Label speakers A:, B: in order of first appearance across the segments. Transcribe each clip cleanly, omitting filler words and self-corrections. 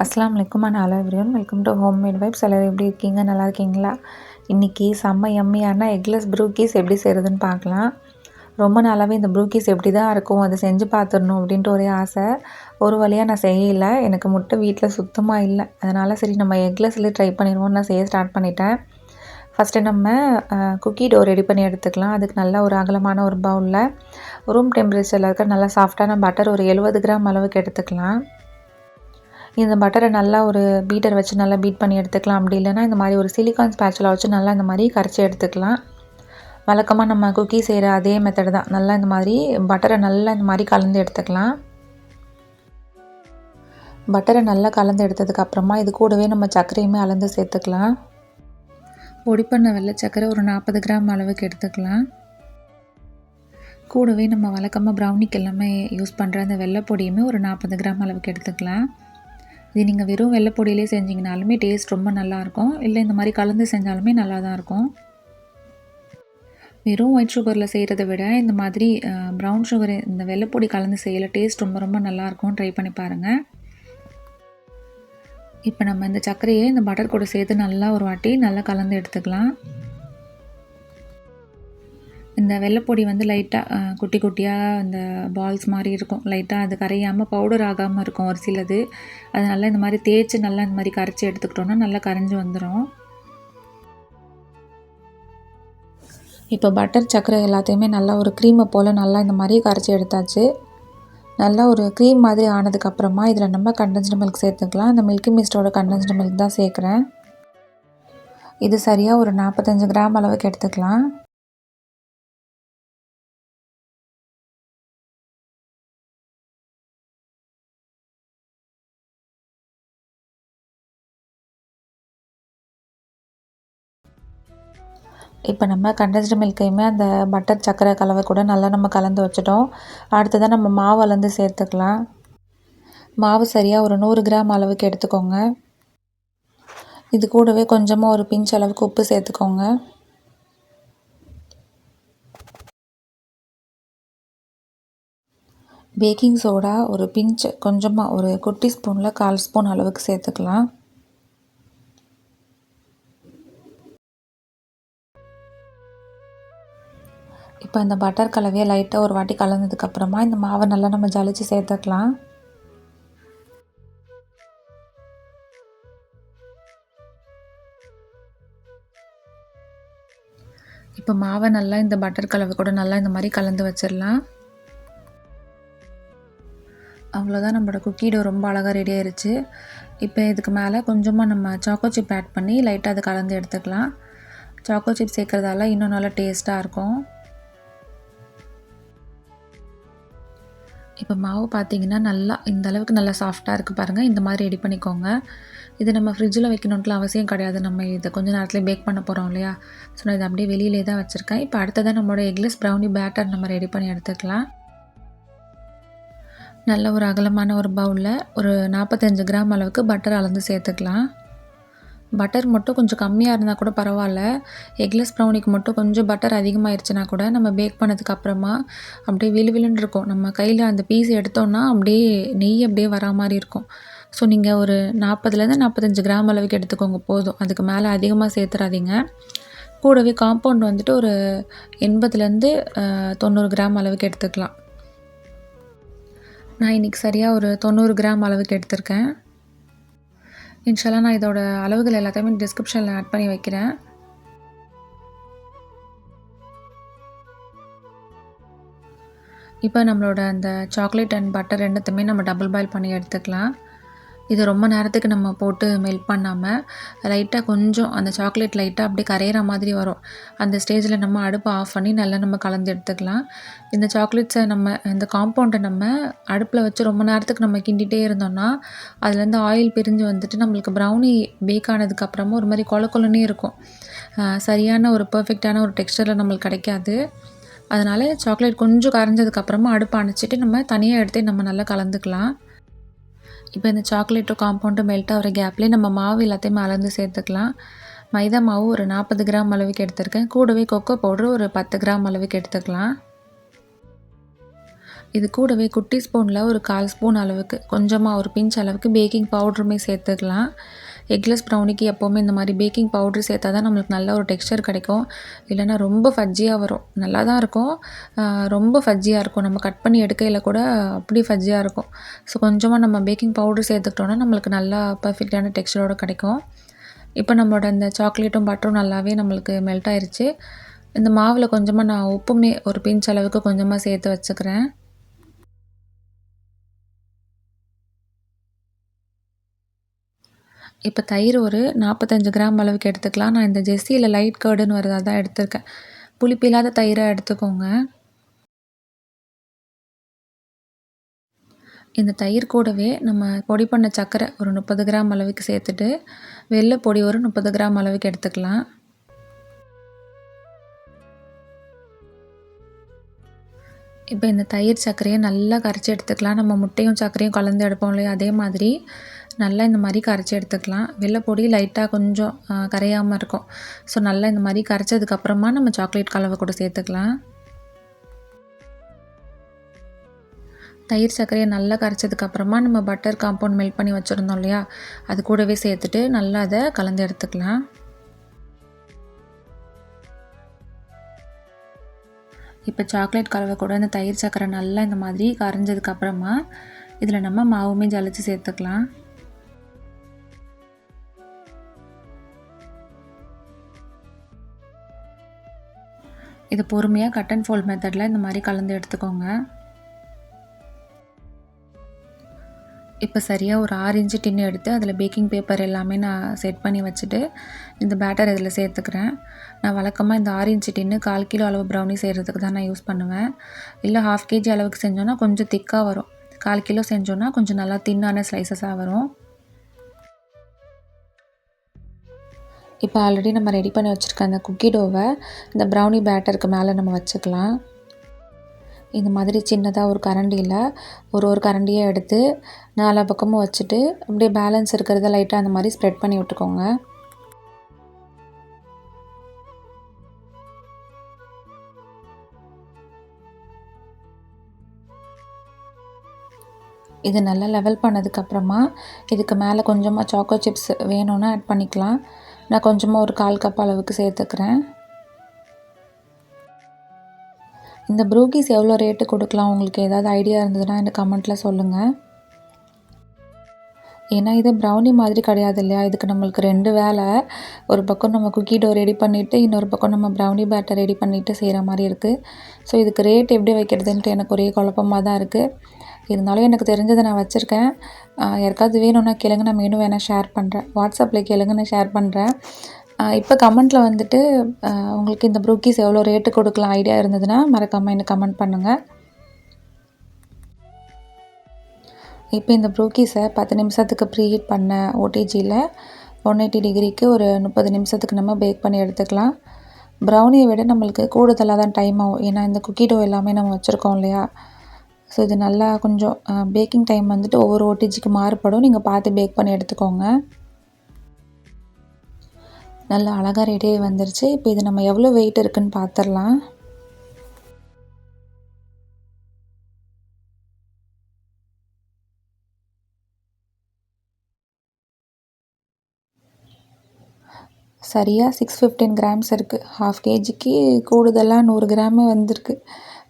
A: அஸ்ஸலாமு அலைக்கும் and hello everyone, welcome to homemade vibes. எல்லோரும் எப்படி இருக்கீங்க? நல்லா இருக்கீங்களா? இன்றைக்கி செம்ம யம்மியான எக்லெஸ் ப்ரூக்கீஸ் எப்படி செய்கிறதுன்னு பார்க்கலாம். ரொம்ப நாளாகவே இந்த ப்ரூக்கீஸ் எப்படி தான் இருக்கும், அதை செஞ்சு பார்த்துடணும் அப்படின்ட்டு ஒரே ஆசை. ஒரு வழியாக நான் செய்யலை, எனக்கு முட்டை வீட்டில் சுத்தமாக இல்லை. அதனால் சரி நம்ம எக்லெஸ்லேயே ட்ரை பண்ணிடுவோம்னு நான் செய்ய ஸ்டார்ட் பண்ணிட்டேன். ஃபஸ்ட்டு நம்ம குக்கி டோ ரெடி பண்ணி எடுத்துக்கலாம். அதுக்கு நல்லா ஒரு அகலமான ஒரு பவுலில் ரூம் டெம்பரேச்சரில் இருக்க நல்லா சாஃப்டான பட்டர் ஒரு 70 கிராம் அளவுக்கு எடுத்துக்கலாம். இந்த பட்டரை நல்லா ஒரு பீட்டர் வச்சு நல்லா பீட் பண்ணி எடுத்துக்கலாம். அப்படி இல்லைனா இந்த மாதிரி ஒரு சிலிக்கான் ஸ்பேச்சுலா வச்சு நல்லா இந்த மாதிரி கரைச்சி எடுத்துக்கலாம். வழக்கமாக நம்ம குக்கி செய்கிற அதே மெத்தட் தான். நல்லா இந்த மாதிரி பட்டரை நல்லா இந்த மாதிரி கலந்து எடுத்துக்கலாம். பட்டரை நல்லா கலந்து எடுத்ததுக்கப்புறமா இது கூடவே நம்ம சர்க்கரையுமே அளந்து சேர்த்துக்கலாம். பொடி பண்ண வெள்ளை சர்க்கரை ஒரு 40 கிராம் அளவுக்கு எடுத்துக்கலாம். கூடவே நம்ம வழக்கமாக ப்ரௌனிக்கு எல்லாமே யூஸ் பண்ணுற அந்த வெள்ளை பொடியுமே ஒரு 40 கிராம் அளவுக்கு எடுத்துக்கலாம். இது நீங்கள் வெறும் வெள்ளை பொடியிலே செஞ்சிங்கனாலுமே டேஸ்ட் ரொம்ப நல்லாயிருக்கும். இல்லை இந்த மாதிரி கலந்து செஞ்சாலுமே நல்லா தான் இருக்கும். வெறும் ஒயிட் சுகரில் செய்கிறத விட இந்த மாதிரி ப்ரௌன் சுகர் இந்த வெள்ளைப்பொடி கலந்து செய்யல டேஸ்ட் ரொம்ப ரொம்ப நல்லாயிருக்கும். ட்ரை பண்ணி பாருங்கள். இப்போ நம்ம இந்த சர்க்கரையை இந்த பட்டர் கூட சேர்த்து நல்லா ஒரு வாட்டி நல்லா கலந்து எடுத்துக்கலாம். இந்த வெள்ளைப்பொடி வந்து லைட்டாக குட்டி குட்டியாக இந்த பால்ஸ் மாதிரி இருக்கும். லைட்டாக அது கரையாமல் பவுடர் ஆகாமல் இருக்கும் ஒரு சிலது. அது நல்லா இந்த மாதிரி தேய்ச்சி நல்லா இந்த மாதிரி கரைச்சி எடுத்துக்கிட்டோன்னா நல்லா கரைஞ்சி வந்துடும். இப்போ பட்டர் சர்க்கரை எல்லாத்தையுமே நல்லா ஒரு க்ரீமை போல் நல்லா இந்த மாதிரி கரைச்சி எடுத்தாச்சு. நல்லா ஒரு க்ரீம் மாதிரி ஆனதுக்கப்புறமா இதில் நம்ம கண்டென்ஸ்டு மில்க் சேர்த்துக்கலாம். அந்த மில்கி மிஸ்டோட கண்டென்ஸ்டு மில்க் தான் சேர்க்குறேன். இது சரியாக ஒரு 45 கிராம் அளவுக்கு எடுத்துக்கலாம். இப்போ நம்ம கண்டென்ஸ்டு மில்கையுமே அந்த பட்டர் சர்க்கரை கலவை கூட நல்லா நம்ம கலந்து வச்சிட்டோம். அடுத்ததாக நம்ம மாவு அளந்து சேர்த்துக்கலாம். மாவு சரியாக ஒரு 100 கிராம் அளவுக்கு எடுத்துக்கோங்க. இது கூடவே கொஞ்சமாக ஒரு பிஞ்ச் அளவுக்கு உப்பு சேர்த்துக்கோங்க. பேக்கிங் சோடா ஒரு பிஞ்ச் கொஞ்சமாக ஒரு குட்டி ஸ்பூனில் 1/4 ஸ்பூன் அளவுக்கு சேர்த்துக்கலாம். இப்போ இந்த பட்டர் கலவையை லைட்டாக ஒரு வாட்டி கலந்ததுக்கப்புறமா இந்த மாவை நல்லா நம்ம ஜலிச்சு சேர்த்துக்கலாம். இப்போ மாவை நல்லா இந்த பட்டர் கலவை கூட நல்லா இந்த மாதிரி கலந்து வச்சிடலாம். அவ்வளோதான், நம்மளோட குக்கி டோ ரொம்ப அழகாக ரெடி ஆயிடுச்சு. இப்போ இதுக்கு மேலே கொஞ்சமாக நம்ம சாக்கோ சிப் ஆட் பண்ணி லைட்டாக அது கலந்து எடுத்துக்கலாம். சாக்கோ சிப் சேர்க்குறதால இன்னும் நல்லா டேஸ்ட்டாக இருக்கும். இப்போ மாவு பார்த்திங்கன்னா நல்லா இந்த அளவுக்கு நல்லா சாஃப்டாக இருக்குது பாருங்கள். இந்த மாதிரி ரெடி பண்ணிக்கோங்க. இது நம்ம ஃப்ரிட்ஜில் வைக்கணுன்ட்டுலாம் அவசியம் கிடையாது. நம்ம இதை கொஞ்சம் நேரத்தில் பேக் பண்ண போகிறோம் இல்லையா? ஸோ நான் இதை அப்படியே வெளியிலே தான் வச்சுருக்கேன். இப்போ அடுத்ததாக நம்மளோட எக்லெஸ் ப்ரௌனி பேட்டர் நம்ம ரெடி பண்ணி எடுத்துக்கலாம். நல்ல ஒரு அகலமான ஒரு பவுலில் ஒரு 45 கிராம் அளவுக்கு பட்டர் அளந்து சேர்த்துக்கலாம். பட்டர் மட்டும் கொஞ்சம் கம்மியாக இருந்தால் கூட பரவாயில்ல. எக்லெஸ் ப்ரௌனிக்கு மட்டும் கொஞ்சம் பட்டர் அதிகமாகிடுச்சுன்னா கூட நம்ம பேக் பண்ணதுக்கப்புறமா அப்படியே விழுவிழுன்னு இருக்கும். நம்ம கையில் அந்த பீஸ் எடுத்தோன்னா அப்படியே நெய் அப்படியே வரா மாதிரி இருக்கும். ஸோ நீங்கள் ஒரு 40லேருந்து 45 கிராம் அளவுக்கு எடுத்துக்கோங்க போதும். அதுக்கு மேலே அதிகமாக சேர்த்துறாதீங்க. கூடவே காம்பவுண்ட் வந்துட்டு ஒரு 80லேருந்து 90 கிராம் அளவுக்கு எடுத்துக்கலாம். நான் இன்றைக்கி சரியாக ஒரு 90 கிராம் அளவுக்கு எடுத்திருக்கேன். இன்ஷால்லா நான் இதோட அளவுகள் எல்லாத்தையுமே டிஸ்கிரிப்ஷனில் ஆட் பண்ணி வைக்கிறேன். இப்போ நம்மளோட அந்த சாக்லேட் அண்ட் பட்டர் ரெண்டுத்தையுமே நம்ம டபுள் பாயில் பண்ணி எடுத்துக்கலாம். இது ரொம்ப நேரத்துக்கு நம்ம போட்டு மெல்ட் பண்ணாமல் லைட்டாக கொஞ்சம் அந்த சாக்லேட் லைட்டாக அப்படியே கரையிற மாதிரி வரும். அந்த ஸ்டேஜில் நம்ம அடுப்பை ஆஃப் பண்ணி நல்லா நம்ம கலந்து எடுத்துக்கலாம். இந்த சாக்லேட்ஸை நம்ம இந்த காம்பவுண்டை நம்ம அடுப்பில் வச்சு ரொம்ப நேரத்துக்கு நம்ம கிண்டிகிட்டே இருந்தோம்னா அதுலேருந்து ஆயில் பிரிஞ்சு வந்துட்டு நம்மளுக்கு ப்ரௌனி பேக் ஆனதுக்கப்புறமா ஒரு மாதிரி கொல கொலன்னே இருக்கும். சரியான ஒரு பர்ஃபெக்டான ஒரு டெக்ஸ்டரில் நம்மளுக்கு கிடைக்காது. அதனால் சாக்லேட் கொஞ்சம் கரைஞ்சதுக்கப்புறமா அடுப்பை அணைச்சிட்டு நம்ம தனியாக எடுத்து நம்ம நல்லா கலந்துக்கலாம். இப்போ இந்த சாக்லேட்டும் காம்பவுண்டும் மெல்ட் ஆகிற கேப்லேயே நம்ம மாவு எல்லாத்தையுமே அளந்து சேர்த்துக்கலாம். மைதா மாவு ஒரு 40 கிராம் அளவுக்கு எடுத்திருக்கேன். கூடவே கொக்கோ பவுடர் ஒரு 10 கிராம் அளவுக்கு எடுத்துக்கலாம். இது கூடவே குட்டி ஸ்பூனில் ஒரு 1/4 ஸ்பூன் அளவுக்கு கொஞ்சமாக ஒரு பிஞ்ச் அளவுக்கு பேக்கிங் பவுடருமே சேர்த்துக்கலாம். எக்லெஸ் ப்ரௌனிக்கு எப்போவுமே இந்த மாதிரி பேக்கிங் பவுட்ரு சேர்த்தா தான் நம்மளுக்கு நல்ல ஒரு டெக்ஸ்சர் கிடைக்கும். இல்லைன்னா ரொம்ப ஃபஜ்ஜியாக வரும். நல்லா தான் இருக்கும், ரொம்ப ஃபஜ்ஜியாக இருக்கும். நம்ம கட் பண்ணி எடுக்கையில் கூட அப்படி ஃபஜ்ஜியாக இருக்கும். ஸோ கொஞ்சமாக நம்ம பேக்கிங் பவுட்ரு சேர்த்துக்கிட்டோன்னா நம்மளுக்கு நல்லா பர்ஃபெக்டான டெக்ஸ்சரோடு கிடைக்கும். இப்போ நம்மளோட இந்த சாக்லேட்டும் பட்டரும் நல்லாவே நம்மளுக்கு மெல்ட் ஆயிடுச்சு. இந்த மாவில் கொஞ்சமாக நான் உப்புமே ஒரு பிஞ்ச் அளவுக்கு கொஞ்சமாக சேர்த்து வச்சுக்கிறேன். இப்போ தயிர் ஒரு 45 கிராம் அளவுக்கு எடுத்துக்கலாம். நான் இந்த ஜெஸ்ஸியில் லைட் கர்டுன்னு வருது அதான் எடுத்திருக்கேன். புளிப்பு இல்லாத தயிரை எடுத்துக்கோங்க. இந்த தயிர் கூடவே நம்ம பொடி பண்ண சர்க்கரை ஒரு 30 கிராம் அளவுக்கு சேர்த்துட்டு வெள்ளை பொடி ஒரு 30 கிராம் அளவுக்கு எடுத்துக்கலாம். இப்போ இந்த தயிர் சர்க்கரையை நல்லா கரைச்சி எடுத்துக்கலாம். நம்ம முட்டையும் சர்க்கரையும் கலந்து எடுப்போம் இல்லையா, அதே மாதிரி நல்லா இந்த மாதிரி கரைச்சி எடுத்துக்கலாம். வெள்ளைப்பொடி லைட்டாக கொஞ்சம் கரையாமல் இருக்கும். ஸோ நல்லா இந்த மாதிரி கரைச்சதுக்கப்புறமா நம்ம சாக்லேட் கலவை கூட சேர்த்துக்கலாம். தயிர் சர்க்கரையை நல்லா கரைச்சதுக்கப்புறமா நம்ம பட்டர் காம்பவுண்ட் மெல்ட் பண்ணி வச்சுருந்தோம் இல்லையா, அது கூடவே சேர்த்துட்டு நல்லா அதை கலந்து எடுத்துக்கலாம். இப்போ சாக்லேட் கலவை கூட இந்த தயிர் சர்க்கரை நல்லா இந்த மாதிரி கரைஞ்சதுக்கப்புறமா இதில் நம்ம மாவுமே ஜலிச்சு சேர்த்துக்கலாம். இது பொறுமையாக கட் அண்ட் ஃபோல்ட் மெத்தடில் இந்த மாதிரி கலந்து எடுத்துக்கோங்க. இப்போ சரியாக ஒரு 6 இன்ச்சு டின்னு எடுத்து அதில் பேக்கிங் பேப்பர் எல்லாமே நான் செட் பண்ணி வச்சுட்டு இந்த பேட்டர் இதில் சேர்த்துக்கிறேன். நான் வழக்கமாக இந்த 6 இன்ச்சு டின்னு 1/4 கிலோ அளவு ப்ரௌனி செய்கிறதுக்கு தான் நான் யூஸ் பண்ணுவேன். இல்லை 1/2 kg அளவுக்கு செஞ்சோன்னா கொஞ்சம் திக்காக வரும். 1/4 கிலோ செஞ்சோன்னா கொஞ்சம் நல்லா தின்னான ஸ்லைசஸாக வரும். இப்போ ஆல்ரெடி நம்ம ரெடி பண்ணி வச்சுருக்க அந்த குக்கி டோவை இந்த ப்ரௌனி பேட்டருக்கு மேலே நம்ம வச்சுக்கலாம். இந்த மாதிரி சின்னதாக ஒரு கரண்டியில் ஒரு கரண்டியை எடுத்து 4 பக்கமும் வச்சுட்டு அப்படியே பேலன்ஸ் இருக்கிறத லைட்டாக அந்த மாதிரி ஸ்ப்ரெட் பண்ணி விட்டுக்கோங்க. இது நல்லா லெவல் பண்ணதுக்கப்புறமா இதுக்கு மேலே கொஞ்சமாக சாக்கோ சிப்ஸ் வேணும்னா ஆட் பண்ணிக்கலாம். நான் கொஞ்சமாக ஒரு 1/4 கப் அளவுக்கு சேர்த்துக்கிறேன். இந்த ப்ரூக்கீஸ் எவ்வளோ ரேட்டு கொடுக்கலாம், உங்களுக்கு ஏதாவது ஐடியா இருந்ததுன்னா எனக்கு கமெண்ட்டில் சொல்லுங்கள். ஏன்னா இது ப்ரௌனி மாதிரி கிடையாது இல்லையா, இதுக்கு நம்மளுக்கு 2 வேலை. ஒரு பக்கம் நம்ம குக்கி டோ ரெடி பண்ணிவிட்டு இன்னொரு பக்கம் நம்ம ப்ரௌனி பேட்டர் ரெடி பண்ணிவிட்டு செய்கிற மாதிரி இருக்குது. ஸோ இதுக்கு ரேட் எப்படி வைக்கிறதுன்ட்டு எனக்கு ஒரே குழப்பமாக தான் இருக்குது. இருந்தாலும் எனக்கு தெரிஞ்சதை நான் வச்சுருக்கேன். யாருக்காவது வேணும்னா கேளுங்க, நான் மெனு வேணால் ஷேர் பண்ணுறேன். வாட்ஸ்அப்பில் கேளுங்க, நான் ஷேர் பண்ணுறேன். இப்போ கமெண்ட்டில் வந்துட்டு உங்களுக்கு இந்த ப்ரூக்கீஸ் எவ்வளோ ரேட்டு கொடுக்கலாம் ஐடியா இருந்ததுன்னா மறக்காமல் எனக்கு கமெண்ட் பண்ணுங்கள். இப்போ இந்த ப்ரூக்கீஸை 10 நிமிஷத்துக்கு ப்ரீஹீட் பண்ண ஓடிஜியில் 180 டிகிரிக்கு ஒரு 30 நிமிஷத்துக்கு நம்ம பேக் பண்ணி எடுத்துக்கலாம். ப்ரௌனியை விட நம்மளுக்கு கூடுதலாக தான் டைம் ஆகும். ஏன்னா இந்த குக்கி டோ எல்லாமே நம்ம வச்சுருக்கோம் இல்லையா. ஸோ இது நல்லா கொஞ்சம் பேக்கிங் டைம் வந்துட்டு ஒவ்வொரு ஓடிஜிக்கு மாறுபடும். நீங்கள் பார்த்து பேக் பண்ணி எடுத்துக்கோங்க. நல்லா அழகாக ரெடியாகி வந்துருச்சு. இப்போ இது நம்ம எவ்வளோ வெயிட் இருக்குதுன்னு பார்த்துடலாம். சரியாக 615 கிராம்ஸ் இருக்குது. 1/2 kgக்கு கூடுதலாக 100 கிராமு வந்திருக்கு.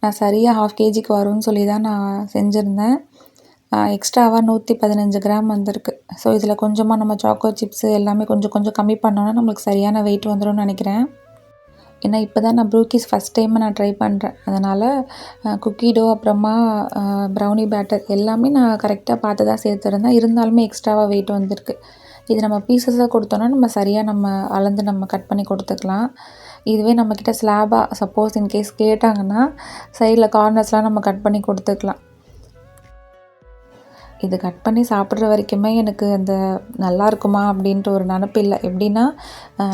A: நான் சரியாக 1/2 kgக்கு வரும்னு சொல்லி தான் நான் செஞ்சுருந்தேன். எக்ஸ்ட்ராவாக 115 கிராம் வந்திருக்கு. ஸோ இதில் கொஞ்சமாக நம்ம சாக்கோ சிப்ஸு எல்லாமே கொஞ்சம் கொஞ்சம் கம்மி பண்ணோன்னா நம்மளுக்கு சரியான வெயிட் வந்துடும்னு நினைக்கிறேன். ஏன்னா இப்போ தான் நான் ப்ரூக்கீஸ் ஃபஸ்ட் டைம் நான் ட்ரை பண்ணுறேன். அதனால் குக்கி டோ அப்புறமா ப்ரௌனி பேட்டர் எல்லாமே நான் கரெக்டாக பார்த்து தான் சேர்த்துருந்தேன். இருந்தாலுமே எக்ஸ்ட்ராவாக வெயிட் வந்திருக்கு. இது நம்ம பீசஸாக கொடுத்தோன்னா நம்ம சரியாக நம்ம அளந்து நம்ம கட் பண்ணி கொடுத்துக்கலாம். இதுவே நம்மக்கிட்ட ஸ்லாபாக சப்போஸ் இன்கேஸ் கேட்டாங்கன்னா சைடில் கார்னர்ஸ்லாம் நம்ம கட் பண்ணி கொடுத்துக்கலாம். இது கட் பண்ணி சாப்பிட்ற வரைக்குமே எனக்கு அந்த நல்லா இருக்குமா அப்படின்ட்டு ஒரு நினப்பு இல்லை. எப்படின்னா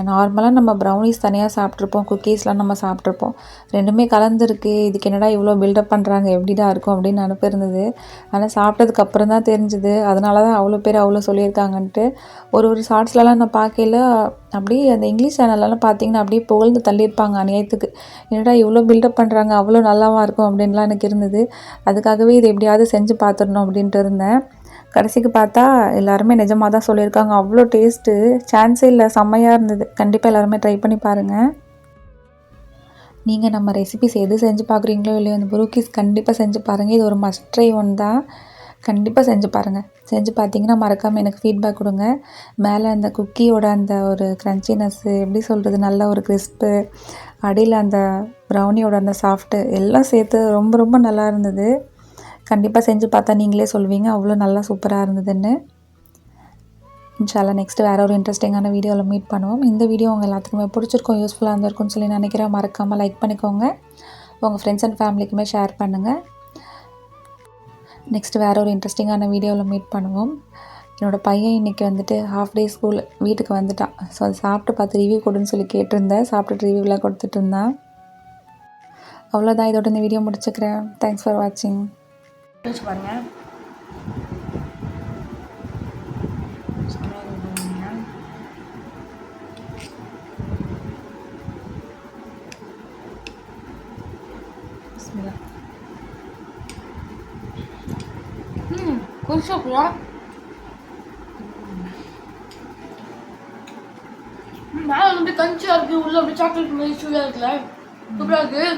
A: நார்மலாக நம்ம ப்ரௌனிஸ் தனியாக சாப்பிட்ருப்போம், குக்கீஸ்லாம் நம்ம சாப்பிட்ருப்போம். 2மே கலந்துருக்கு. இதுக்கு என்னடா இவ்வளோ பில்டப் பண்ணுறாங்க, எப்படிடா இருக்கும் அப்படின்னு நினப்பு இருந்தது. ஆனால் சாப்பிட்டதுக்கப்புறம் தான் தெரிஞ்சுது. அதனால தான் அவ்வளோ பேர் அவ்வளோ சொல்லியிருக்காங்கன்ட்டு. ஒரு ஷார்ட்ஸ்லலாம் நான் பார்க்கையில அப்படியே அந்த இங்கிலீஷ் சேனல்லலாம் பார்த்தீங்கன்னா அப்படியே புகழ்ந்து தள்ளியிருப்பாங்க அநியாயத்துக்கு. என்னடா இவ்வளோ பில்டப் பண்ணுறாங்க, அவ்வளோ நல்லாவா இருக்கும் அப்படின்லாம் எனக்கு இருந்தது. அதுக்காகவே இது எப்படியாவது செஞ்சு பார்த்துடணும் அப்படின்ட்டு இருந்தேன். கடைசிக்கு பார்த்தா எல்லாருமே நிஜமாக தான் சொல்லியிருக்காங்க. அவ்வளோ டேஸ்ட்டு, சான்ஸே இல்லை, செம்மையாக இருந்தது. கண்டிப்பாக எல்லாருமே ட்ரை பண்ணி பாருங்கள். நீங்கள் நம்ம ரெசிபிஸ் எது செஞ்சு பார்க்குறீங்களோ இல்லையோ இந்த ப்ரூக்கீஸ் கண்டிப்பாக செஞ்சு பாருங்கள். இது ஒரு மஸ்ட் ட்ரை ஒன் தான். கண்டிப்பாக செஞ்சு பாருங்கள். செஞ்சு பார்த்தீங்கன்னா மறக்காமல் எனக்கு ஃபீட்பேக் கொடுங்க. மேலே அந்த குக்கியோட அந்த ஒரு க்ரன்ச்சினஸ்ஸு, எப்படி சொல்கிறது, நல்ல ஒரு கிறிஸ்ப்பு, அடியில் அந்த ப்ரௌனியோட அந்த சாஃப்ட்டு எல்லாம் சேர்த்து ரொம்ப ரொம்ப நல்லா இருந்தது. கண்டிப்பாக செஞ்சு பார்த்தா நீங்களே சொல்வீங்க அவ்வளோ நல்லா சூப்பராக இருந்ததுன்னு. இன்ஷால்லா நெக்ஸ்ட்டு வேறு ஒரு இன்ட்ரெஸ்டிங்கான வீடியோவில் மீட் பண்ணுவோம். இந்த வீடியோ உங்கள் எல்லாத்துக்குமே பிடிச்சிருக்கும், யூஸ்ஃபுல்லாக இருந்திருக்கும்னு சொல்லி நினைக்கிறேன். மறக்காமல் லைக் பண்ணிக்கோங்க. உங்கள் ஃப்ரெண்ட்ஸ் அண்ட் ஃபேமிலிக்குமே ஷேர் பண்ணுங்கள். நெக்ஸ்ட்டு வேறு ஒரு இன்ட்ரெஸ்டிங்கான வீடியோவில் மீட் பண்ணுவோம். என்னோடய பையன் இன்றைக்கி வந்துட்டு ஹாஃப் டே ஸ்கூல் வீட்டுக்கு வந்துட்டான். ஸோ அதை சாப்பிட்டு பார்த்து ரிவ்யூ கொடுன்னு சொல்லி கேட்டிருந்தேன். சாப்பிட்டுட்டு ரிவ்யூலாம் கொடுத்துட்டு இருந்தான். அவ்வளோதான், இதோட இந்த வீடியோ முடிச்சுக்கிறேன். தேங்க்ஸ் ஃபார் வாட்சிங். பாருங்கள். குடிச்சோம்ல மேலே வந்து கஞ்சியாக இருக்குது, உள்ள அப்படி சாக்லேட் மாதிரி சூடாக இருக்குல்ல, சூப்பராக இருக்குது.